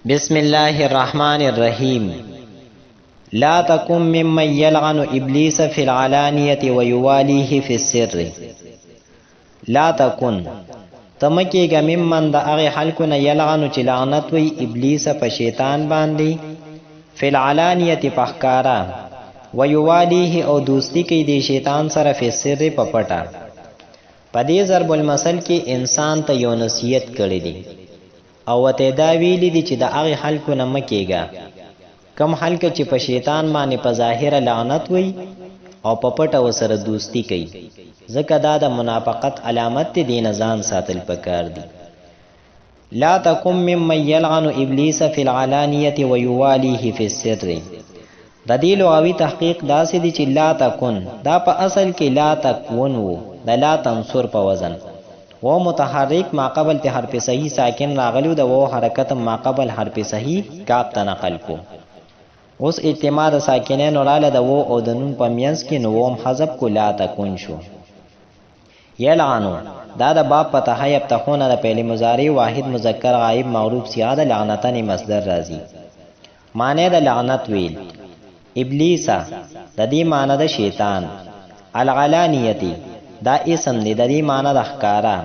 بسم الله الرحمن الرحیم. لا تکن ممن یلعن ابلیس فی العلانیة ویوالیه فی السر. لا تکن تمکیگا ممن دا اغی حلکن یلعنو چی لعنت وی ابلیس پا شیطان باندی فی العلانیة پخکارا ویوالیه او دوستی کی دی شیطان سر فی السر پا پٹا. پا دی ضرب المثل کی انسان تا یو نصیحت کردی دی او ته دا ویلی دی چې د هغه خلکو نه مکیږه کم خلک چې په شیطان باندې په ظاهر لعنت وي او په پټه وسره دوستی کوي، ځکه دا د منافقت علامت دی، نه ځان ساتل پکار دی. لا تکن ممن یلعن ابلیس فی العلانیة ویوالیه فی السر. د دې لغوي تحقیق داسې دی چې لا تکن دا په اصل کې لا تکون وو، د لا تنصر په وزن و متحرک ما قبل ته حرف صحیح ساکن راغلو د و حرکت ما قبل حرف صحیح کاپ ته نقل کو. اوس اجتماع د ساکنین وراله د و او د نون په مینس کې نووم حذف کو لا تکون شو. یلعنو دا د باب فتحه یفتحون د فعل مضارع واحد مذکر غائب معروف صيغه د لعنتن مصدر راځي. معنی د لعنت ویل ابلیس د دې معنی د شیطان، العلانیتی دا اسم دی د دې معنی د ښکارا،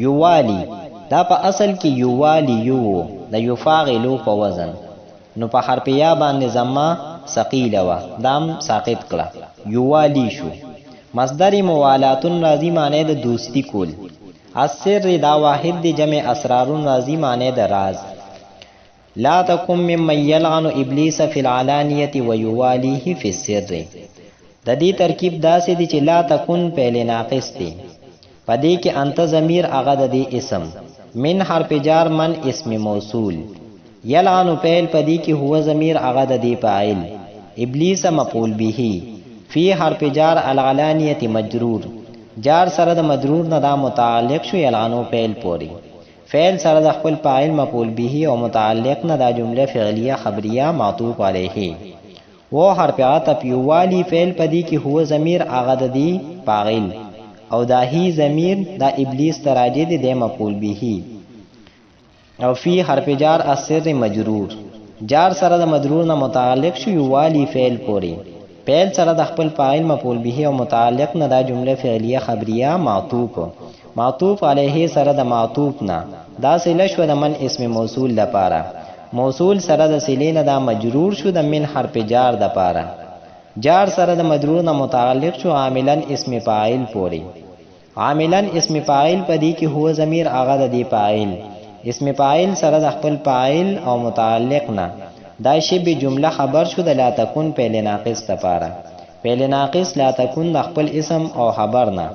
یوالی دا په اصل کې یوالی یو د یفاعلو په وزن، نو په حرف یا باندې زما ثقیل و دام ساقط کړه یوالی شو. مصدر موالاتن راضی معنی د دوستی کول. السر دا واحد دی جمع اسرارن راضی معنی د راز. لا تکن ممن یلعن ابلیس فی العلانیة ویوالیه فی السر. د دې ترکیب داسې دی چې لا تکن فعل ناقص دی، پدې کې انت ضمیر هغه د دې اسم، من حرف جار من اسم موصول، یلعن فعل پدې کې هو ضمیر هغه د دې فاعل، ابلیس مفعول به، فی حرف جار العلانیة مجرور، جار سره د مجرور نه دا متعلق شو یلعنو فعل پوری، فعل سره د خپل فاعل مفعول به او متعلق نه دا جمله فعلیه خبریه معطوف علیه. و حرف عطف یوالی فعل پدی کی هو ضمیر هغه د دی فاعل او دا هی ضمیر دا ابلیس تراجه دی د مفعول به، او فی حرف جار السر مجرور، جار سره د مجرور نه متعلق شو یوالی فعل پوری، فعل سره د خپل فاعل مفعول به او متعلق نه دا جمله فعلیه خبریه معطوف علیه سره د معطوف نه دا صله شو د من اسم موصول لپاره، موصول سره د صلې نه دا مجرور شو د من حرف جار د پاره، جار سره د مجرور نه متعلق شو عاملن اسم فاعل پوری، عاملن اسم فاعل پدې کې هو ضمیر هغه د دی فاعل، اسم فاعل سره د خپل فاعل او متعلق نه دا شی به جمله خبر شو د لا تکون فعل ناقص لپاره، فعل ناقص لا تکون د خپل اسم او خبر نه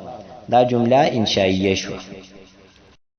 دا جمله انشائیه شو.